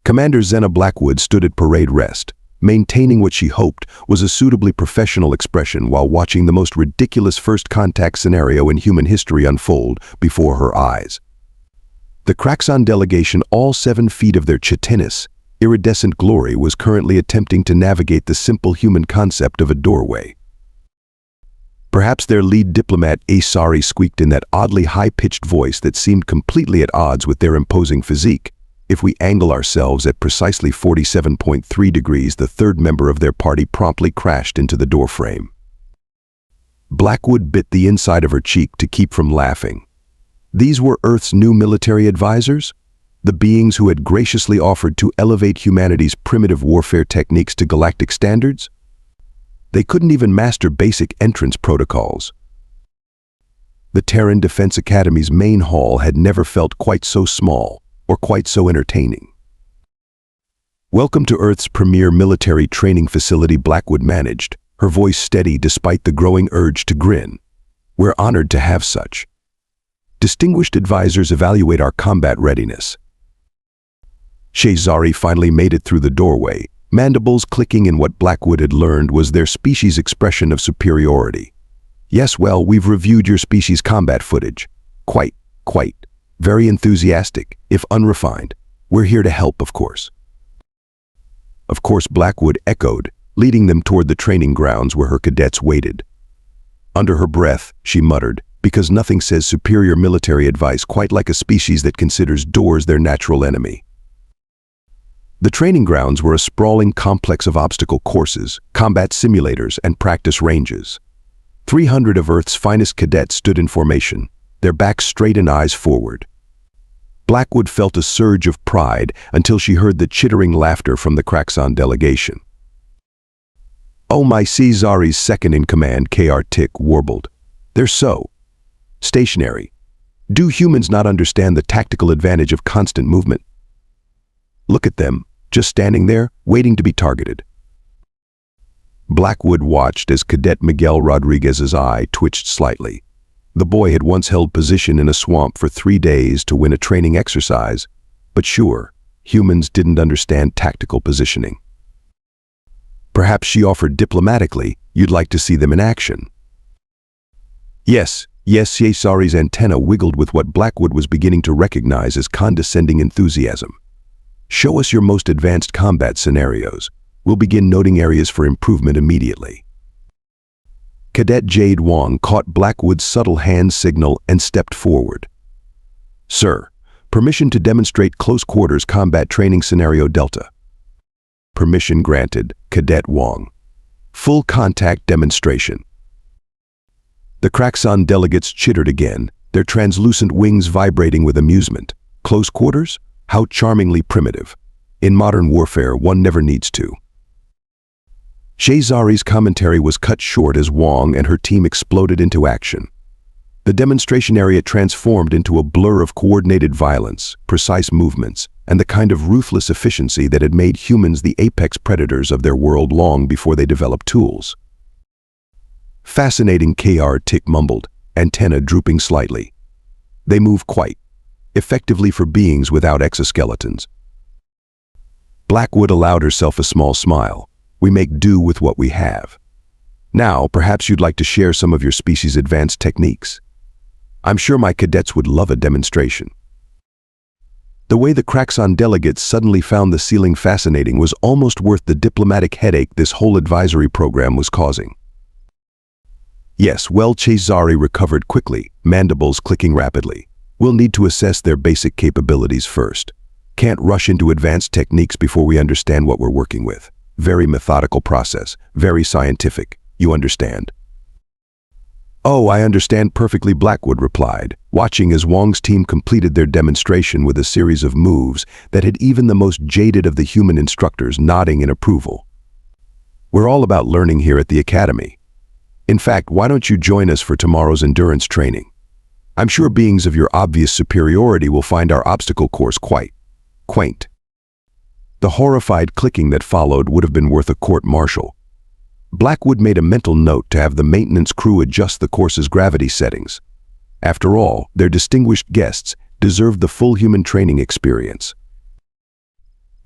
Commander Zenna Blackwood stood at parade rest, maintaining what she hoped was a suitably professional expression while watching the most ridiculous first contact scenario in human history unfold before her eyes. The Kraxon delegation, all 7 feet of their chitinous, iridescent glory, was currently attempting to navigate the simple human concept of a doorway. Perhaps their lead diplomat Asari squeaked in that oddly high-pitched voice that seemed completely at odds with their imposing physique. If we angle ourselves at precisely 47.3 degrees, the third member of their party promptly crashed into the doorframe. Blackwood bit the inside of her cheek to keep from laughing. These were Earth's new military advisors? The beings who had graciously offered to elevate humanity's primitive warfare techniques to galactic standards? They couldn't even master basic entrance protocols. The Terran Defense Academy's main hall had never felt quite so small or quite so entertaining. "Welcome to Earth's premier military training facility," Blackwood managed, her voice steady despite the growing urge to grin. "We're honored to have such distinguished advisors evaluate our combat readiness." Shazari finally made it through the doorway, mandibles clicking in what Blackwood had learned was their species' expression of superiority. "Yes, well, we've reviewed your species' combat footage. Quite. Very enthusiastic, if unrefined. We're here to help, of course." "Of course," Blackwood echoed, leading them toward the training grounds where her cadets waited. Under her breath, she muttered, because nothing says superior military advice quite like a species that considers doors their natural enemy. The training grounds were a sprawling complex of obstacle courses, combat simulators, and practice ranges. 300 of Earth's finest cadets stood in formation, their backs straight and eyes forward. Blackwood felt a surge of pride until she heard the chittering laughter from the Kraxon delegation. "Oh my," Caesari's second-in-command, Kr Tick, warbled. "They're so stationary. Do humans not understand the tactical advantage of constant movement? Look at them, just standing there, waiting to be targeted." Blackwood watched as Cadet Miguel Rodriguez's eye twitched slightly. The boy had once held position in a swamp for 3 days to win a training exercise, but sure, humans didn't understand tactical positioning. Perhaps she offered diplomatically, "You'd like to see them in action." Yes, Caesari's antenna wiggled with what Blackwood was beginning to recognize as condescending enthusiasm. "Show us your most advanced combat scenarios. We'll begin noting areas for improvement immediately." Cadet Jade Wong caught Blackwood's subtle hand signal and stepped forward. "Sir, permission to demonstrate close-quarters combat training scenario Delta." "Permission granted, Cadet Wong. Full contact demonstration." The Kraxon delegates chittered again, their translucent wings vibrating with amusement. "Close quarters? How charmingly primitive. In modern warfare, one never needs to." Shazari's commentary was cut short as Wong and her team exploded into action. The demonstration area transformed into a blur of coordinated violence, precise movements, and the kind of ruthless efficiency that had made humans the apex predators of their world long before they developed tools. "Fascinating," Kr Tick mumbled, antenna drooping slightly. "They move quite effectively for beings without exoskeletons." Blackwood allowed herself a small smile. "We make do with what we have. Now, perhaps you'd like to share some of your species' advanced techniques. I'm sure my cadets would love a demonstration." The way the Kraxon delegates suddenly found the ceiling fascinating was almost worth the diplomatic headache this whole advisory program was causing. "Yes, well," Chazari recovered quickly, mandibles clicking rapidly. "We'll need to assess their basic capabilities first. Can't rush into advanced techniques before we understand what we're working with. Very methodical process, very scientific, you understand." "Oh, I understand perfectly," Blackwood replied, watching as Wong's team completed their demonstration with a series of moves that had even the most jaded of the human instructors nodding in approval. "We're all about learning here at the Academy. In fact, why don't you join us for tomorrow's endurance training? I'm sure beings of your obvious superiority will find our obstacle course quite quaint." The horrified clicking that followed would have been worth a court-martial. Blackwood made a mental note to have the maintenance crew adjust the course's gravity settings. After all, their distinguished guests deserved the full human training experience.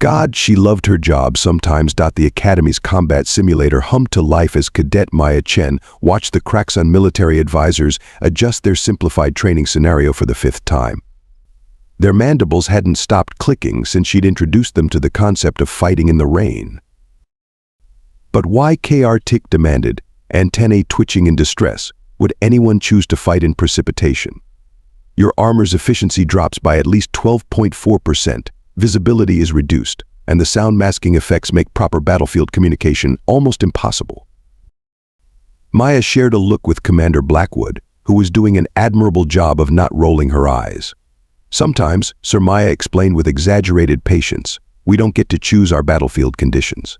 God, she loved her job sometimes. The Academy's combat simulator hummed to life as Cadet Maya Chen watched the Kraxon military advisors adjust their simplified training scenario for the 5th time. Their mandibles hadn't stopped clicking since she'd introduced them to the concept of fighting in the rain. But why, Tick demanded, antennae twitching in distress, would anyone choose to fight in precipitation? Your armor's efficiency drops by at least 12.4%, visibility is reduced, and the sound masking effects make proper battlefield communication almost impossible. Maya shared a look with Commander Blackwood, who was doing an admirable job of not rolling her eyes. Sometimes, Sir Maya explained with exaggerated patience, we don't get to choose our battlefield conditions.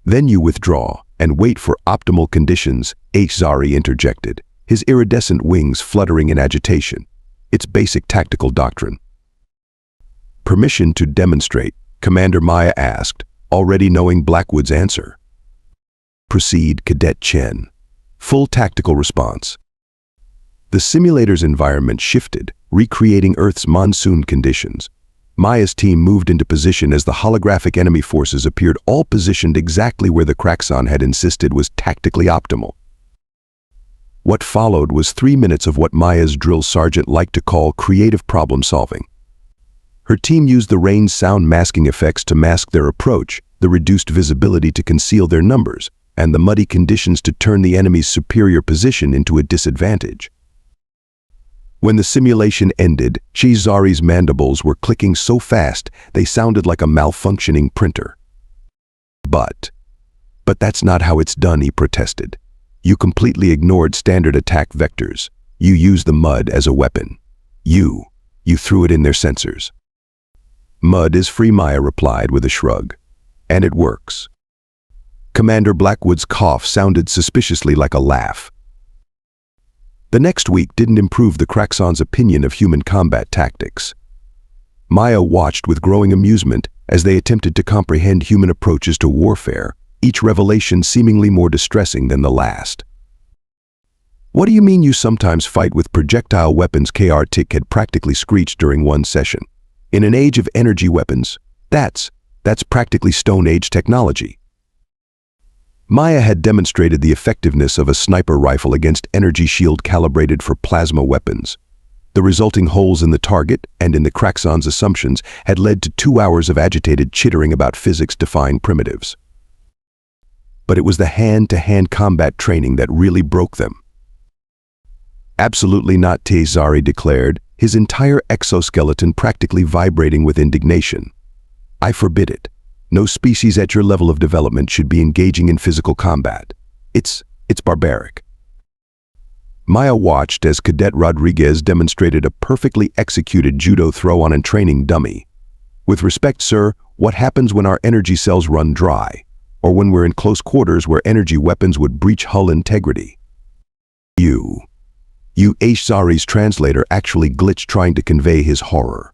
Then you withdraw and wait for optimal conditions, HFY interjected, his iridescent wings fluttering in agitation. It's basic tactical doctrine. Permission to demonstrate, Commander Maya asked, already knowing Blackwood's answer. Proceed, Cadet Chen. Full tactical response. The simulator's environment shifted, recreating Earth's monsoon conditions. Maya's team moved into position as the holographic enemy forces appeared, all positioned exactly where the Kraxon had insisted was tactically optimal. What followed was 3 minutes of what Maya's drill sergeant liked to call creative problem solving. Her team used the rain's sound masking effects to mask their approach, the reduced visibility to conceal their numbers, and the muddy conditions to turn the enemy's superior position into a disadvantage. When the simulation ended, Shizari's mandibles were clicking so fast they sounded like a malfunctioning printer. But that's not how it's done, he protested. You completely ignored standard attack vectors. You used the mud as a weapon. You threw it in their sensors. Mud is free, Maya replied with a shrug. And it works. Commander Blackwood's cough sounded suspiciously like a laugh. The next week didn't improve the Kraxon's opinion of human combat tactics. Maya watched with growing amusement as they attempted to comprehend human approaches to warfare, each revelation seemingly more distressing than the last. What do you mean you sometimes fight with projectile weapons? Tick had practically screeched during one session. In an age of energy weapons, that's practically Stone Age technology. Maya had demonstrated the effectiveness of a sniper rifle against energy shield calibrated for plasma weapons. The resulting holes in the target and in the Kraxon's assumptions had led to 2 hours of agitated chittering about physics-defying primitives. But it was the hand-to-hand combat training that really broke them. Absolutely not, Zari declared, his entire exoskeleton practically vibrating with indignation. I forbid it. No species at your level of development should be engaging in physical combat. It's barbaric. Maya watched as Cadet Rodriguez demonstrated a perfectly executed judo throw on a training dummy. With respect, sir, what happens when our energy cells run dry? Or when we're in close quarters where energy weapons would breach hull integrity? You Zari's translator actually glitched trying to convey his horror.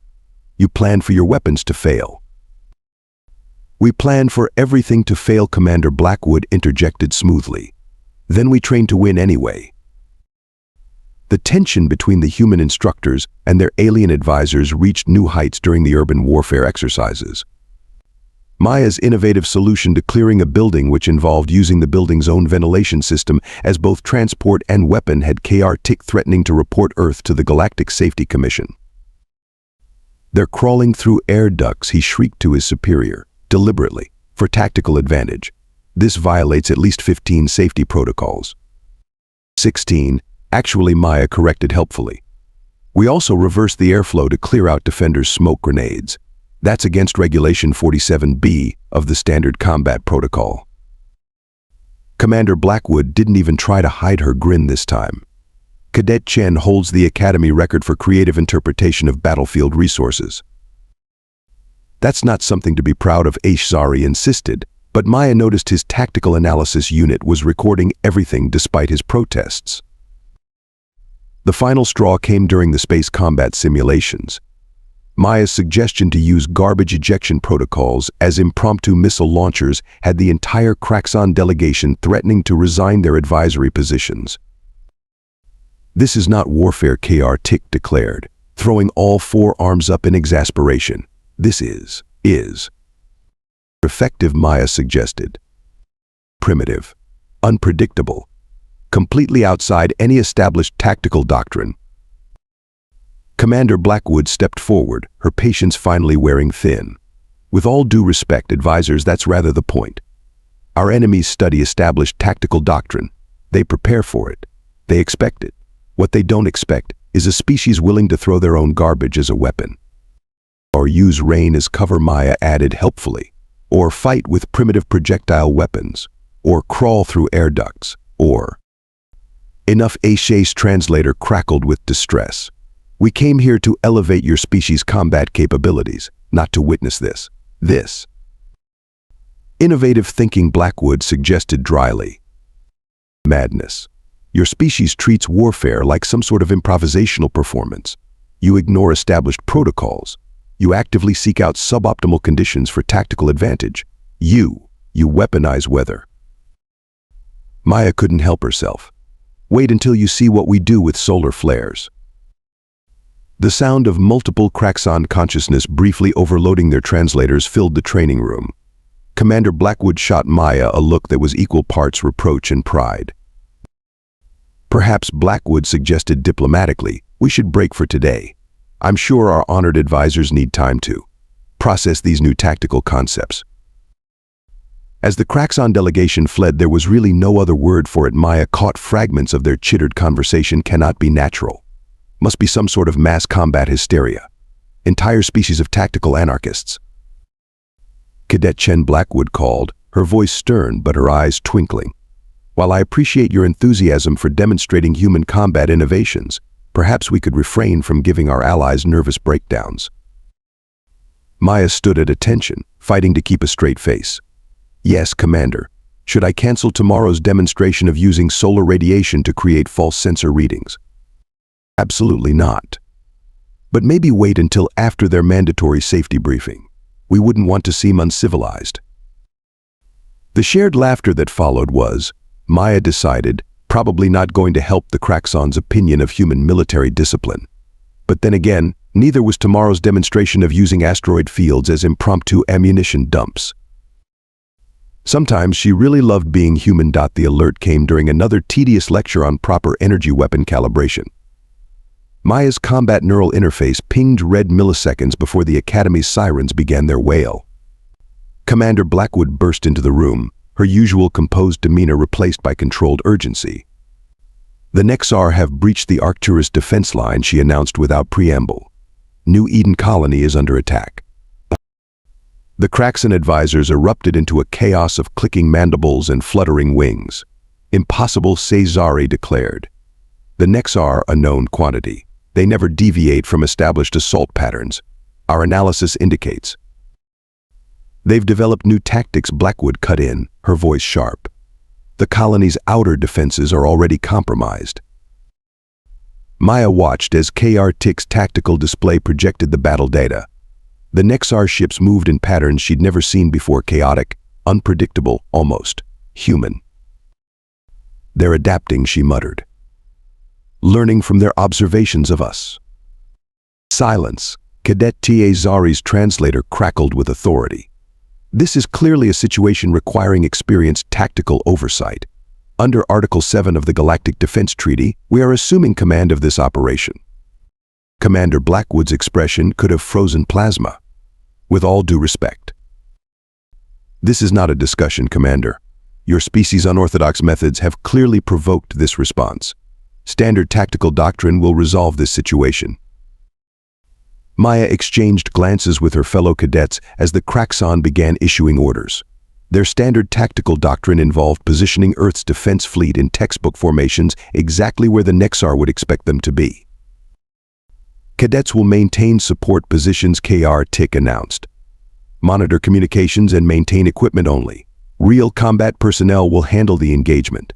You plan for your weapons to fail. We plan for everything to fail, Commander Blackwood interjected smoothly. Then we train to win anyway. The tension between the human instructors and their alien advisors reached new heights during the urban warfare exercises. Maya's innovative solution to clearing a building, which involved using the building's own ventilation system as both transport and weapon, had Tick threatening to report Earth to the Galactic Safety Commission. They're crawling through air ducts, he shrieked to his superior, deliberately, for tactical advantage. This violates at least 15 safety protocols. 16, actually, Maya corrected helpfully. We also reversed the airflow to clear out defenders' smoke grenades. That's against Regulation 47B of the Standard Combat Protocol. Commander Blackwood didn't even try to hide her grin this time. Cadet Chen holds the Academy record for creative interpretation of battlefield resources. That's not something to be proud of, Zari insisted, but Maya noticed his tactical analysis unit was recording everything despite his protests. The final straw came during the space combat simulations. Maya's suggestion to use garbage ejection protocols as impromptu missile launchers had the entire Kraxon delegation threatening to resign their advisory positions. This is not warfare, Tick declared, throwing all 4 arms up in exasperation. This is is effective, Maya suggested. Primitive, unpredictable, completely outside any established tactical doctrine. Commander Blackwood stepped forward, her patience finally wearing thin. With all due respect, advisors, that's rather the point. Our enemies study established tactical doctrine. They prepare for it. They expect it. What they don't expect is a species willing to throw their own garbage as a weapon. Or use rain as cover, Maya added helpfully. Or fight with primitive projectile weapons. Or crawl through air ducts. Or... Enough, Aisha's translator crackled with distress. We came here to elevate your species' combat capabilities, not to witness this. Innovative thinking, Blackwood suggested dryly. Madness. Your species treats warfare like some sort of improvisational performance. You ignore established protocols. You actively seek out suboptimal conditions for tactical advantage. You weaponize weather. Maya couldn't help herself. Wait until you see what we do with solar flares. The sound of multiple Kraxon consciousness briefly overloading their translators filled the training room. Commander Blackwood shot Maya a look that was equal parts reproach and pride. Perhaps, Blackwood suggested diplomatically, we should break for today. I'm sure our honored advisors need time to process these new tactical concepts. As the Kraxon delegation fled, there was really no other word for it. Maya caught fragments of their chittered conversation. Cannot be natural. Must be some sort of mass combat hysteria. Entire species of tactical anarchists. Cadet Chen, Blackwood called, her voice stern but her eyes twinkling. While I appreciate your enthusiasm for demonstrating human combat innovations, perhaps we could refrain from giving our allies nervous breakdowns. Maya stood at attention, fighting to keep a straight face. Yes, Commander. Should I cancel tomorrow's demonstration of using solar radiation to create false sensor readings? Absolutely not. But maybe wait until after their mandatory safety briefing. We wouldn't want to seem uncivilized. The shared laughter that followed was, Maya decided, probably not going to help the Kraxon's opinion of human military discipline. But then again, neither was tomorrow's demonstration of using asteroid fields as impromptu ammunition dumps. Sometimes she really loved being human. The alert came during another tedious lecture on proper energy weapon calibration. Maya's combat neural interface pinged red milliseconds before the Academy's sirens began their wail. Commander Blackwood burst into the room, her usual composed demeanor replaced by controlled urgency. The Nexar have breached the Arcturus defense line, she announced without preamble. New Eden colony is under attack. The Kraxon advisors erupted into a chaos of clicking mandibles and fluttering wings. Impossible, Cesare declared. The Nexar a known quantity. They never deviate from established assault patterns. Our analysis indicates. They've developed new tactics, Blackwood cut in, her voice sharp. The colony's outer defenses are already compromised. Maya watched as KR-TIC's tactical display projected the battle data. The Nexar ships moved in patterns she'd never seen before, chaotic, unpredictable, almost human. They're adapting, she muttered. Learning from their observations of us. Silence. Cadet Zari's translator crackled with authority. This is clearly a situation requiring experienced tactical oversight. Under Article 7 of the Galactic Defense Treaty, we are assuming command of this operation. Commander Blackwood's expression could have frozen plasma. With all due respect. This is not a discussion, Commander. Your species' unorthodox methods have clearly provoked this response. Standard tactical doctrine will resolve this situation. Maya exchanged glances with her fellow cadets as the Kraxon began issuing orders. Their standard tactical doctrine involved positioning Earth's defense fleet in textbook formations exactly where the Nexar would expect them to be. Cadets will maintain support positions, KR-TIC announced. Monitor communications and maintain equipment only. Real combat personnel will handle the engagement.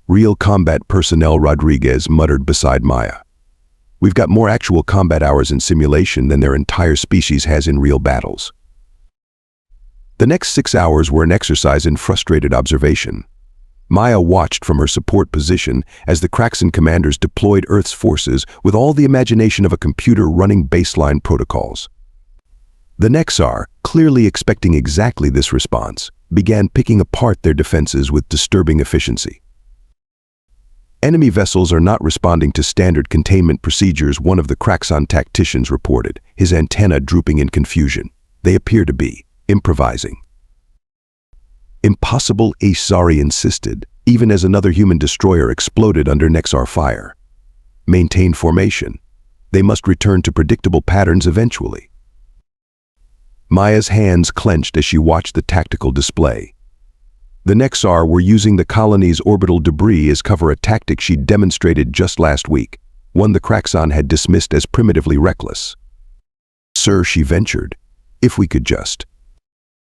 Real combat personnel, Rodriguez muttered beside Maya. We've got more actual combat hours in simulation than their entire species has in real battles. The next 6 hours were an exercise in frustrated observation. Maya watched from her support position as the Kraxon commanders deployed Earth's forces with all the imagination of a computer running baseline protocols. The Nexar, clearly expecting exactly this response, began picking apart their defenses with disturbing efficiency. Enemy vessels are not responding to standard containment procedures, one of the Kraxon tacticians reported, his antenna drooping in confusion. They appear to be improvising. Impossible, Ashzari insisted, even as another human destroyer exploded under Nexar fire. Maintain formation. They must return to predictable patterns eventually. Maya's hands clenched as she watched the tactical display. The Nexar were using the colony's orbital debris as cover, a tactic she'd demonstrated just last week, one the Kraxon had dismissed as primitively reckless. "Sir," she ventured, "if we could just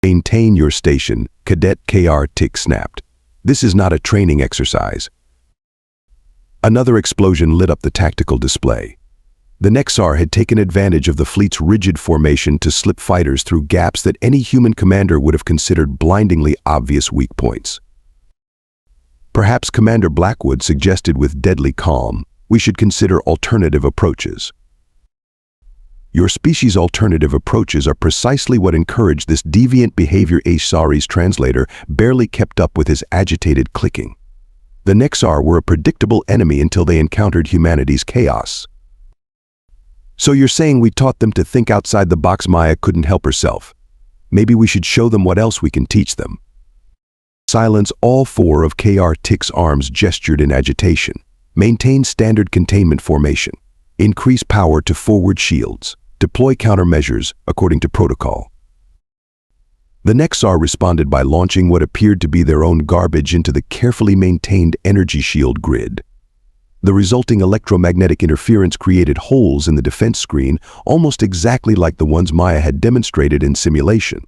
maintain your station," Cadet KR Tick snapped. "This is not a training exercise." Another explosion lit up the tactical display. The Nexar had taken advantage of the fleet's rigid formation to slip fighters through gaps that any human commander would have considered blindingly obvious weak points. Perhaps Commander Blackwood suggested with deadly calm, "We should consider alternative approaches." "Your species' alternative approaches are precisely what encouraged this deviant behavior," Ashzari's translator barely kept up with his agitated clicking. The Nexar were a predictable enemy until they encountered humanity's chaos. "So you're saying we taught them to think outside the box?" Maya couldn't help herself. "Maybe we should show them what else we can teach them." Silence. All four of KR Tick's arms gestured in agitation. "Maintain standard containment formation. Increase power to forward shields. Deploy countermeasures according to protocol." The Nexar responded by launching what appeared to be their own garbage into the carefully maintained energy shield grid. The resulting electromagnetic interference created holes in the defense screen, almost exactly like the ones Maya had demonstrated in simulation.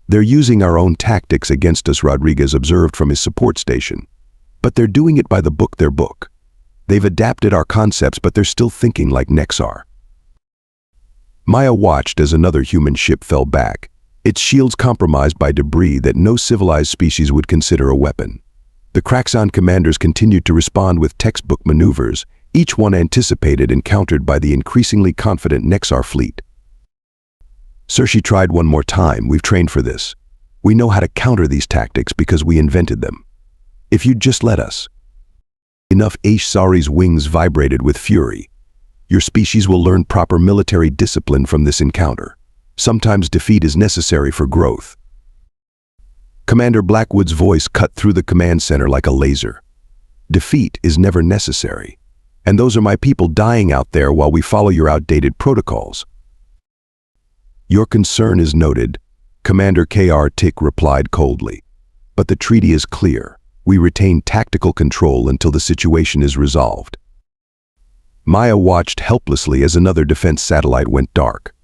"They're using our own tactics against us," Rodriguez observed from his support station. "But they're doing it by the book, their book. They've adapted our concepts, but they're still thinking like Nexar." Maya watched as another human ship fell back, its shields compromised by debris that no civilized species would consider a weapon. The Kraxon commanders continued to respond with textbook maneuvers, each one anticipated and countered by the increasingly confident Nexar fleet. "Sir," she tried one more time, "we've trained for this. We know how to counter these tactics because we invented them. If you'd just let us." Enough. Ashzari's wings vibrated with fury. "Your species will learn proper military discipline from this encounter. Sometimes defeat is necessary for growth." Commander Blackwood's voice cut through the command center like a laser. "Defeat is never necessary. And those are my people dying out there while we follow your outdated protocols." "Your concern is noted," Commander KR Tick replied coldly. "But the treaty is clear. We retain tactical control until the situation is resolved." Maya watched helplessly as another defense satellite went dark.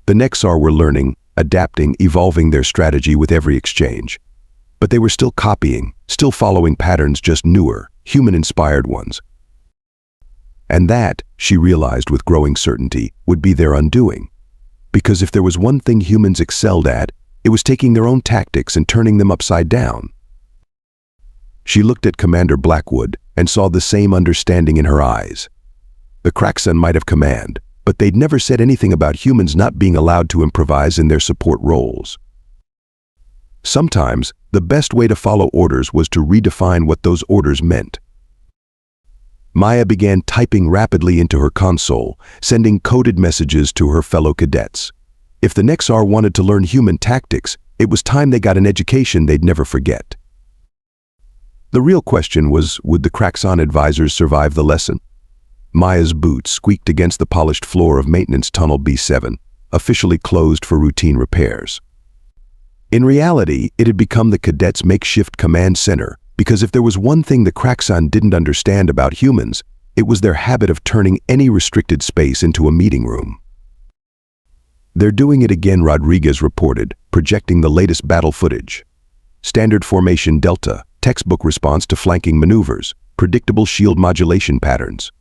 The Nexar were learning, adapting, evolving their strategy with every exchange. But they were still copying, still following patterns, just newer, human-inspired ones. And that, she realized with growing certainty, would be their undoing. Because if there was one thing humans excelled at, it was taking their own tactics and turning them upside down. She looked at Commander Blackwood and saw the same understanding in her eyes. The Kraxon might have command, but they'd never said anything about humans not being allowed to improvise in their support roles. Sometimes, the best way to follow orders was to redefine what those orders meant. Maya began typing rapidly into her console, sending coded messages to her fellow cadets. If the Nexar wanted to learn human tactics, it was time they got an education they'd never forget. The real question was, would the Kraxon advisors survive the lesson? Maya's boots squeaked against the polished floor of Maintenance Tunnel B7, officially closed for routine repairs. In reality, it had become the cadets' makeshift command center, because if there was one thing the Kraxon didn't understand about humans, it was their habit of turning any restricted space into a meeting room. "They're doing it again," Rodriguez reported, projecting the latest battle footage. "Standard formation Delta, textbook response to flanking maneuvers, predictable shield modulation patterns.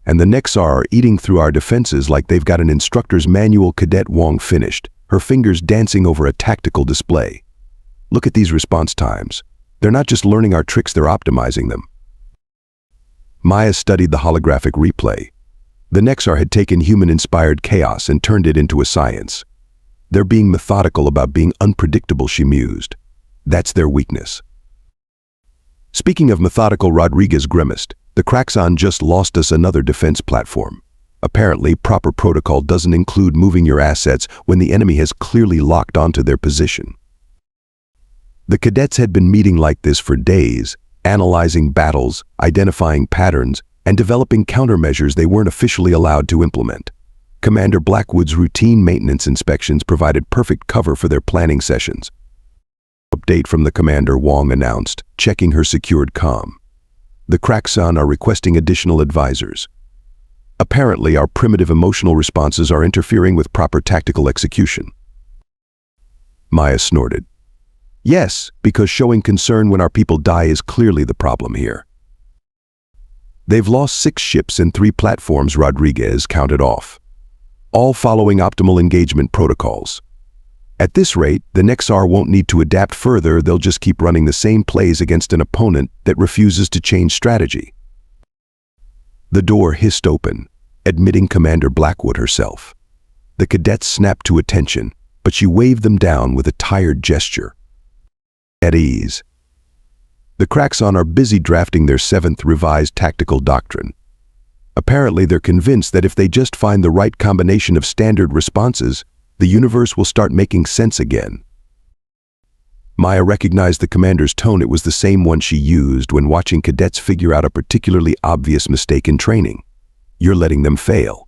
And the Nexar are eating through our defenses like they've got an instructor's manual," Cadet Wong finished, her fingers dancing over a tactical display. "Look at these response times. They're not just learning our tricks, they're optimizing them." Maya studied the holographic replay. The Nexar had taken human-inspired chaos and turned it into a science. They're being methodical about being unpredictable, she mused. That's their weakness. Speaking of methodical, Rodriguez grimaced. The Kraxon just lost us another defense platform. Apparently, proper protocol doesn't include moving your assets when the enemy has clearly locked onto their position. The cadets had been meeting like this for days, analyzing battles, identifying patterns, and developing countermeasures they weren't officially allowed to implement. Commander Blackwood's routine maintenance inspections provided perfect cover for their planning sessions. Update from the commander, Wong announced, checking her secured comm. The Kraxon are requesting additional advisors. Apparently, our primitive emotional responses are interfering with proper tactical execution. Maya snorted. Yes, because showing concern when our people die is clearly the problem here. They've lost 6 ships and 3 platforms, Rodriguez counted off, all following optimal engagement protocols. At this rate, the Nexar won't need to adapt further, they'll just keep running the same plays against an opponent that refuses to change strategy. The door hissed open, admitting Commander Blackwood herself. The cadets snapped to attention, but she waved them down with a tired gesture. At ease. The Kraxon are busy drafting their 7th revised tactical doctrine. Apparently, they're convinced that if they just find the right combination of standard responses, the universe will start making sense again. Maya recognized the commander's tone. It was the same one she used when watching cadets figure out a particularly obvious mistake in training. You're letting them fail.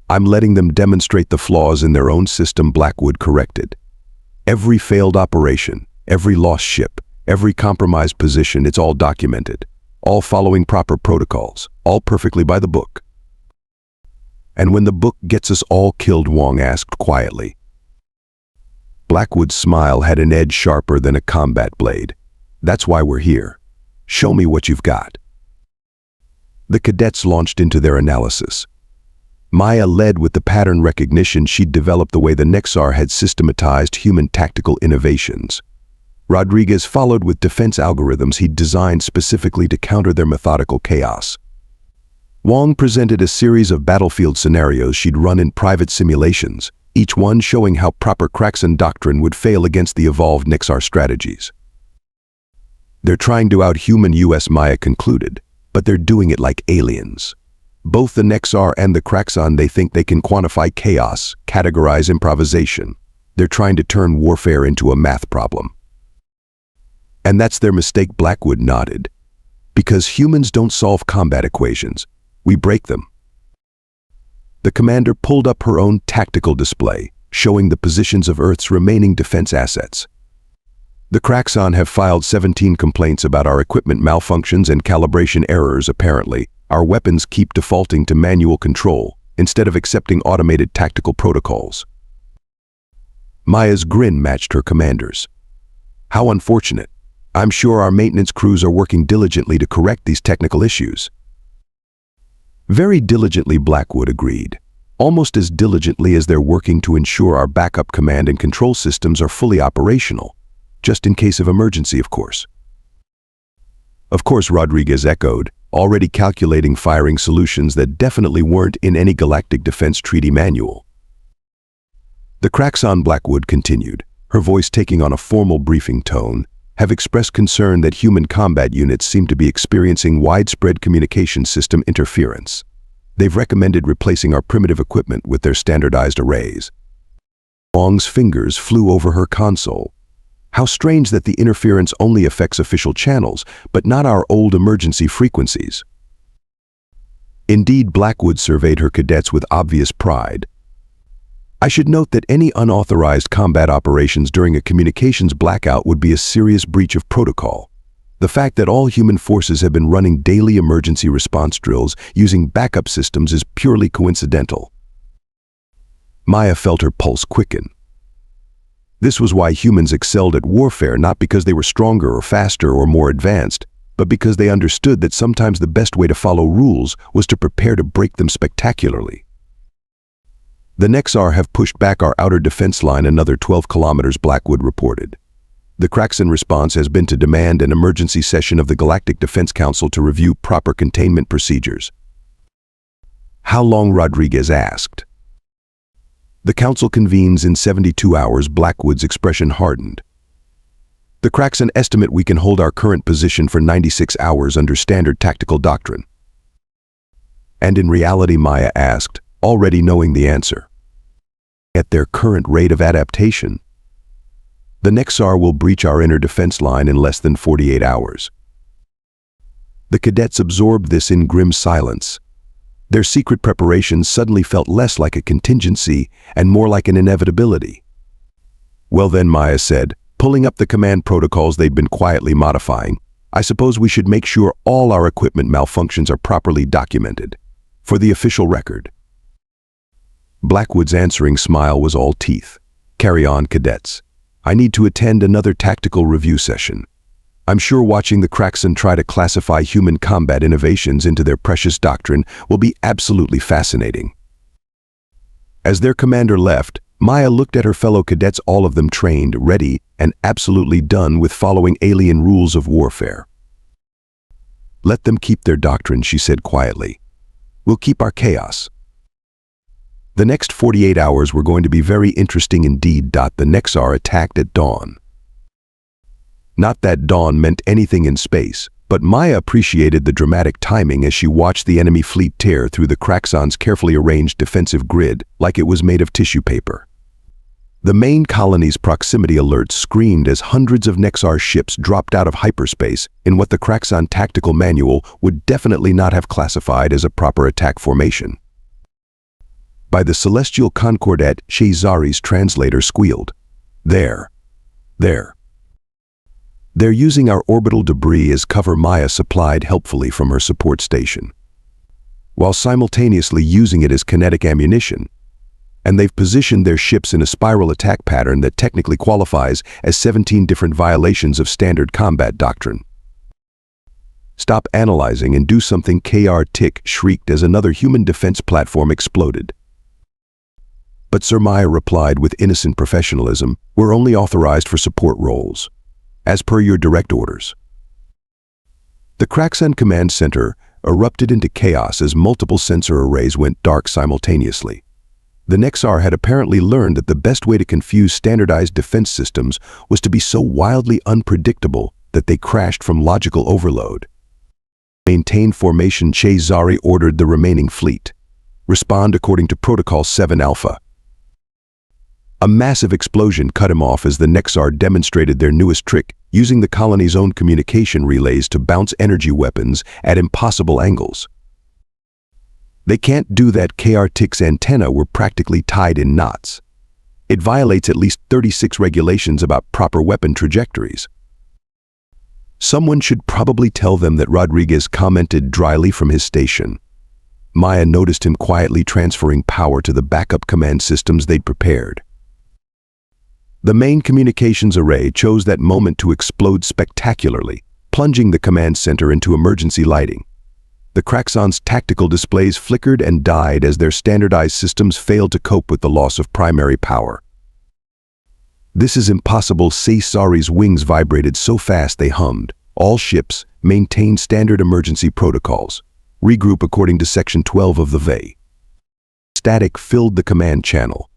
I'm letting them demonstrate the flaws in their own system, Blackwood corrected. Every failed operation, every lost ship, every compromised position, it's all documented, all following proper protocols, all perfectly by the book. And when the book gets us all killed, Wong asked quietly. Blackwood's smile had an edge sharper than a combat blade. That's why we're here. Show me what you've got. The cadets launched into their analysis. Maya led with the pattern recognition she'd developed the way the Nexar had systematized human tactical innovations. Rodriguez followed with defense algorithms he'd designed specifically to counter their methodical chaos. Wong presented a series of battlefield scenarios she'd run in private simulations, each one showing how proper Kraxon doctrine would fail against the evolved Nexar strategies. They're trying to out-human us, Maya concluded, but they're doing it like aliens. Both the Nexar and the Kraxon, they think they can quantify chaos, categorize improvisation. They're trying to turn warfare into a math problem. And that's their mistake, Blackwood nodded. Because humans don't solve combat equations. We break them. The commander pulled up her own tactical display, showing the positions of Earth's remaining defense assets. The Kraxon have filed 17 complaints about our equipment malfunctions and calibration errors. Apparently, our weapons keep defaulting to manual control instead of accepting automated tactical protocols. Maya's grin matched her commander's. How unfortunate. I'm sure our maintenance crews are working diligently to correct these technical issues. Very diligently, Blackwood agreed. Almost as diligently as they're working to ensure our backup command and control systems are fully operational. Just in case of emergency, of course. Of course, Rodriguez echoed, already calculating firing solutions that definitely weren't in any galactic defense treaty manual. The Kraxon, Blackwood continued, her voice taking on a formal briefing tone, have expressed concern that human combat units seem to be experiencing widespread communication system interference. They've recommended replacing our primitive equipment with their standardized arrays. Wong's fingers flew over her console. How strange that the interference only affects official channels, but not our old emergency frequencies. Indeed, Blackwood surveyed her cadets with obvious pride. I should note that any unauthorized combat operations during a communications blackout would be a serious breach of protocol. The fact that all human forces have been running daily emergency response drills using backup systems is purely coincidental. Maya felt her pulse quicken. This was why humans excelled at warfare, not because they were stronger or faster or more advanced, but because they understood that sometimes the best way to follow rules was to prepare to break them spectacularly. The Nexar have pushed back our outer defense line another 12 kilometers, Blackwood reported. The Kraxon response has been to demand an emergency session of the Galactic Defense Council to review proper containment procedures. How long? Rodriguez asked. The council convenes in 72 hours. Blackwood's expression hardened. The Kraxan estimate we can hold our current position for 96 hours under standard tactical doctrine. And in reality, Maya asked, already knowing the answer. At their current rate of adaptation, the Nexar will breach our inner defense line in less than 48 hours. The cadets absorbed this in grim silence. Their secret preparations suddenly felt less like a contingency and more like an inevitability. Well then, Maya said, pulling up the command protocols they'd been quietly modifying, I suppose we should make sure all our equipment malfunctions are properly documented. For the official record. Blackwood's answering smile was all teeth. Carry on, cadets. I need to attend another tactical review session. I'm sure watching the Kraxan try to classify human combat innovations into their precious doctrine will be absolutely fascinating. As their commander left, Maya looked at her fellow cadets, all of them trained, ready, and absolutely done with following alien rules of warfare. Let them keep their doctrine, she said quietly. We'll keep our chaos. The next 48 hours were going to be very interesting indeed. The Nexar attacked at dawn. Not that dawn meant anything in space, but Maya appreciated the dramatic timing as she watched the enemy fleet tear through the Kraxan's carefully arranged defensive grid like it was made of tissue paper. The main colony's proximity alerts screamed as hundreds of Nexar ships dropped out of hyperspace in what the Kraxan tactical manual would definitely not have classified as a proper attack formation. By the celestial concordat, Shazari's translator squealed. There. They're using our orbital debris as cover, Maya supplied helpfully from her support station, while simultaneously using it as kinetic ammunition. And they've positioned their ships in a spiral attack pattern that technically qualifies as 17 different violations of standard combat doctrine. Stop analyzing and do something, Kr Tick shrieked as another human defense platform exploded. But Sir, Maya replied with innocent professionalism, we're only authorized for support roles, as per your direct orders. The Kraxan command center erupted into chaos as multiple sensor arrays went dark simultaneously. The Nexar had apparently learned that the best way to confuse standardized defense systems was to be so wildly unpredictable that they crashed from logical overload. Maintain formation, Shazari ordered the remaining fleet. Respond according to Protocol 7 Alpha. A massive explosion cut him off as the Nexar demonstrated their newest trick, using the colony's own communication relays to bounce energy weapons at impossible angles. They can't do that. Kr Tick's antenna were practically tied in knots. It violates at least 36 regulations about proper weapon trajectories. Someone should probably tell them that, Rodriguez commented dryly from his station. Maya noticed him quietly transferring power to the backup command systems they'd prepared. The main communications array chose that moment to explode spectacularly, plunging the command center into emergency lighting. The Kraxan's tactical displays flickered and died as their standardized systems failed to cope with the loss of primary power. This is impossible. Shazari's wings vibrated so fast they hummed. All ships maintain standard emergency protocols. Regroup according to Section 12 of the VE. Static filled the command channel.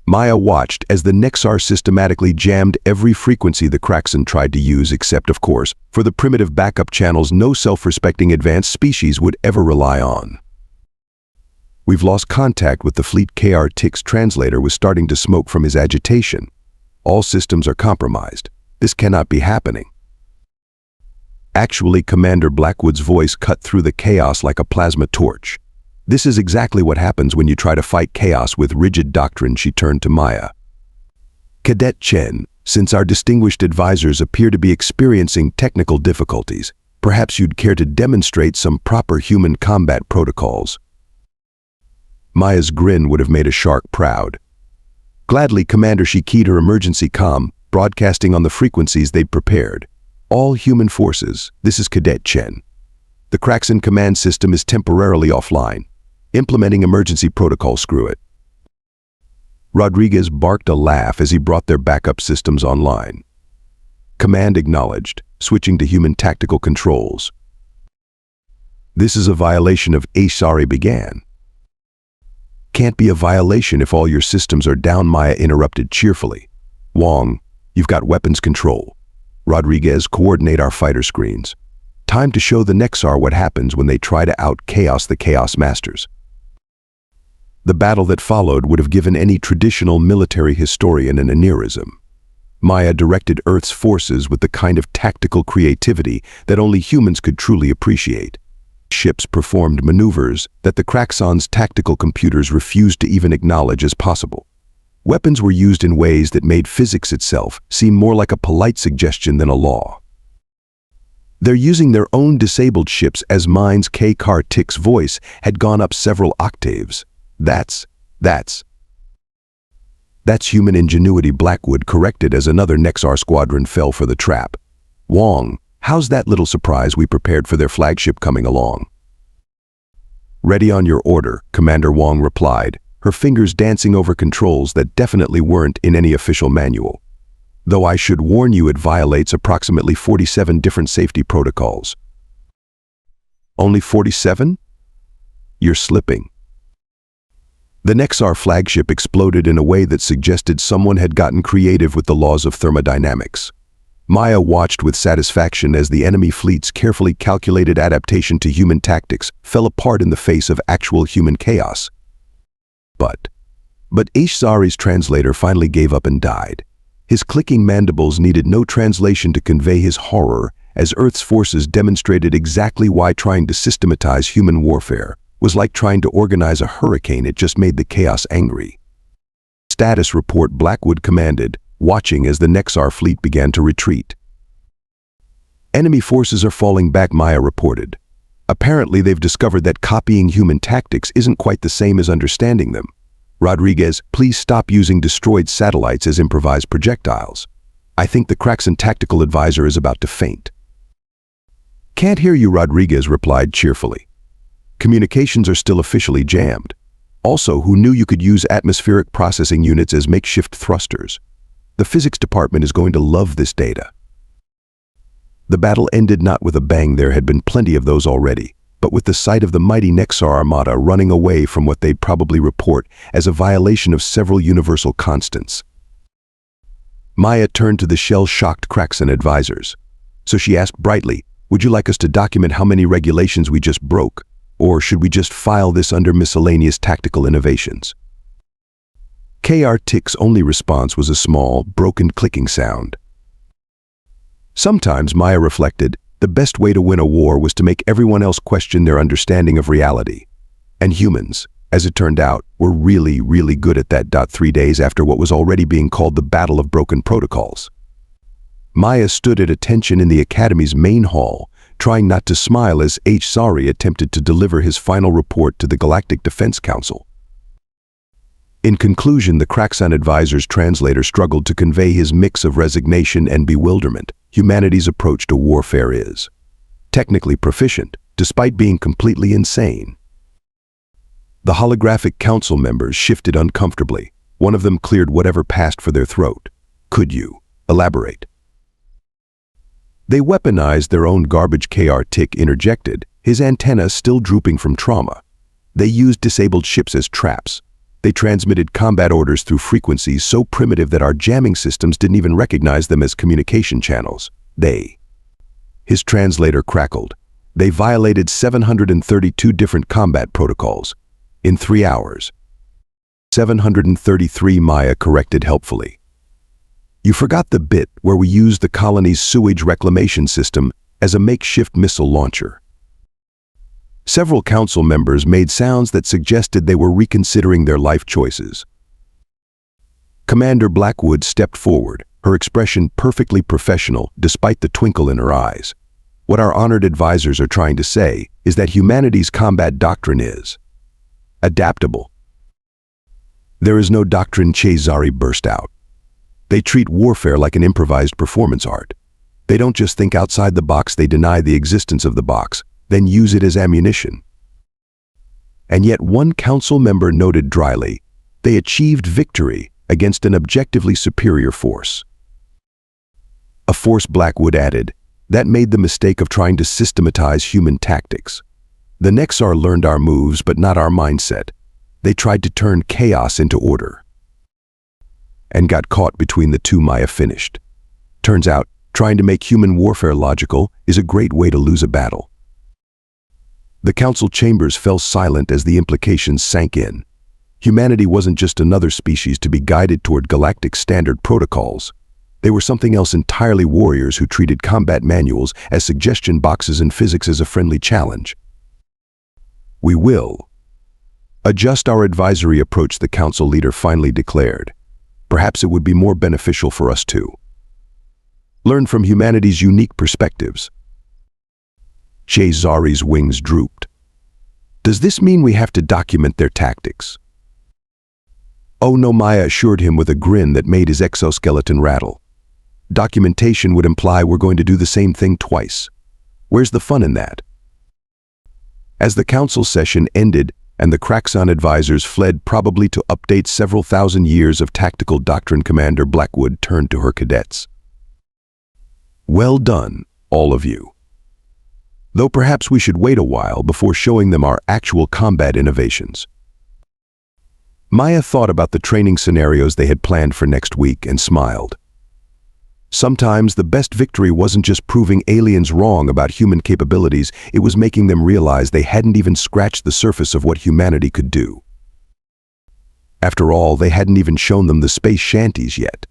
Maya watched as the Nexar systematically jammed every frequency the Kraxan tried to use, except, of course, for the primitive backup channels no self-respecting advanced species would ever rely on. We've lost contact with the fleet. Kr Tick's translator was starting to smoke from his agitation. All systems are compromised. This cannot be happening. Actually, Commander Blackwood's voice cut through the chaos like a plasma torch. This is exactly what happens when you try to fight chaos with rigid doctrine. She turned to Maya. Cadet Chen, since our distinguished advisors appear to be experiencing technical difficulties, perhaps you'd care to demonstrate some proper human combat protocols. Maya's grin would have made a shark proud. Gladly, Commander. She keyed her emergency comm, broadcasting on the frequencies they'd prepared. All human forces, this is Cadet Chen. The Kraxan command system is temporarily offline. Implementing emergency protocol. Screw it. Rodriguez barked a laugh as he brought their backup systems online. Command acknowledged, switching to human tactical controls. This is a violation of Shazari began. Can't be a violation if all your systems are down, Maya interrupted cheerfully. Wong, you've got weapons control. Rodriguez, coordinate our fighter screens. Time to show the Nexar what happens when they try to out-chaos the Chaos Masters. The battle that followed would have given any traditional military historian an aneurysm. Maya directed Earth's forces with the kind of tactical creativity that only humans could truly appreciate. Ships performed maneuvers that the Kraxon's tactical computers refused to even acknowledge as possible. Weapons were used in ways that made physics itself seem more like a polite suggestion than a law. They're using their own disabled ships as Mind's K-Car-Tick's voice had gone up several octaves. That's human ingenuity, Blackwood corrected as another Nexar squadron fell for the trap. Wong, how's that little surprise we prepared for their flagship coming along? Ready on your order, Commander Wong replied, her fingers dancing over controls that definitely weren't in any official manual. Though I should warn you, it violates approximately 47 different safety protocols. Only 47? You're slipping. The Nexar flagship exploded in a way that suggested someone had gotten creative with the laws of thermodynamics. Maya watched with satisfaction as the enemy fleet's carefully calculated adaptation to human tactics fell apart in the face of actual human chaos. But Ishzari's translator finally gave up and died. His clicking mandibles needed no translation to convey his horror as Earth's forces demonstrated exactly why trying to systematize human warfare was like trying to organize a hurricane. It just made the chaos angry. Status report, Blackwood commanded, watching as the Nexar fleet began to retreat. Enemy forces are falling back, Maya reported. Apparently they've discovered that copying human tactics isn't quite the same as understanding them. Rodriguez, please stop using destroyed satellites as improvised projectiles. I think the Kraxon tactical advisor is about to faint. Can't hear you, Rodriguez replied cheerfully. Communications are still officially jammed. Also, who knew you could use atmospheric processing units as makeshift thrusters? The physics department is going to love this data. The battle ended not with a bang. There had been plenty of those already, but with the sight of the mighty Nexar armada running away from what they'd probably report as a violation of several universal constants. Maya turned to the shell-shocked Kraxon advisors. So she asked brightly, would you like us to document how many regulations we just broke? Or should we just file this under miscellaneous tactical innovations? KR-Tick's only response was a small, broken clicking sound. Sometimes, Maya reflected, the best way to win a war was to make everyone else question their understanding of reality. And humans, as it turned out, were really, really good at that. 3 days after what was already being called the Battle of Broken Protocols. Maya stood at attention in the Academy's main hall, trying not to smile as Ishzari attempted to deliver his final report to the Galactic Defense Council. In conclusion, the Kraxon advisor's translator struggled to convey his mix of resignation and bewilderment. Humanity's approach to warfare is technically proficient, despite being completely insane. The holographic council members shifted uncomfortably. One of them cleared whatever passed for their throat. Could you elaborate? They weaponized their own garbage, KR-Tick interjected, his antenna still drooping from trauma. They used disabled ships as traps. They transmitted combat orders through frequencies so primitive that our jamming systems didn't even recognize them as communication channels. His translator crackled. They violated 732 different combat protocols. In 3 hours. 733, Maya corrected helpfully. You forgot the bit where we used the colony's sewage reclamation system as a makeshift missile launcher. Several council members made sounds that suggested they were reconsidering their life choices. Commander Blackwood stepped forward, her expression perfectly professional despite the twinkle in her eyes. What our honored advisors are trying to say is that humanity's combat doctrine is adaptable. There is no doctrine, Ishzari burst out. They treat warfare like an improvised performance art. They don't just think outside the box, they deny the existence of the box, then use it as ammunition. And yet one council member noted dryly, they achieved victory against an objectively superior force. A force, Blackwood added, that made the mistake of trying to systematize human tactics. The Nexar learned our moves but not our mindset. They tried to turn chaos into order and got caught between the two. Maya finished. Turns out, trying to make human warfare logical is a great way to lose a battle. The council chambers fell silent as the implications sank in. Humanity wasn't just another species to be guided toward galactic standard protocols. They were something else entirely, warriors who treated combat manuals as suggestion boxes and physics as a friendly challenge. We will adjust our advisory approach, the council leader finally declared. Perhaps it would be more beneficial for us to learn from humanity's unique perspectives. Zari's wings drooped. Does this mean we have to document their tactics? Oh no, Maya assured him with a grin that made his exoskeleton rattle. Documentation would imply we're going to do the same thing twice. Where's the fun in that? As the council session ended and the Kraxon advisors fled, probably to update several thousand years of tactical doctrine, Commander Blackwood turned to her cadets. Well done, all of you. Though perhaps we should wait a while before showing them our actual combat innovations. Maya thought about the training scenarios they had planned for next week and smiled. Sometimes the best victory wasn't just proving aliens wrong about human capabilities, it was making them realize they hadn't even scratched the surface of what humanity could do. After all, they hadn't even shown them the space shanties yet.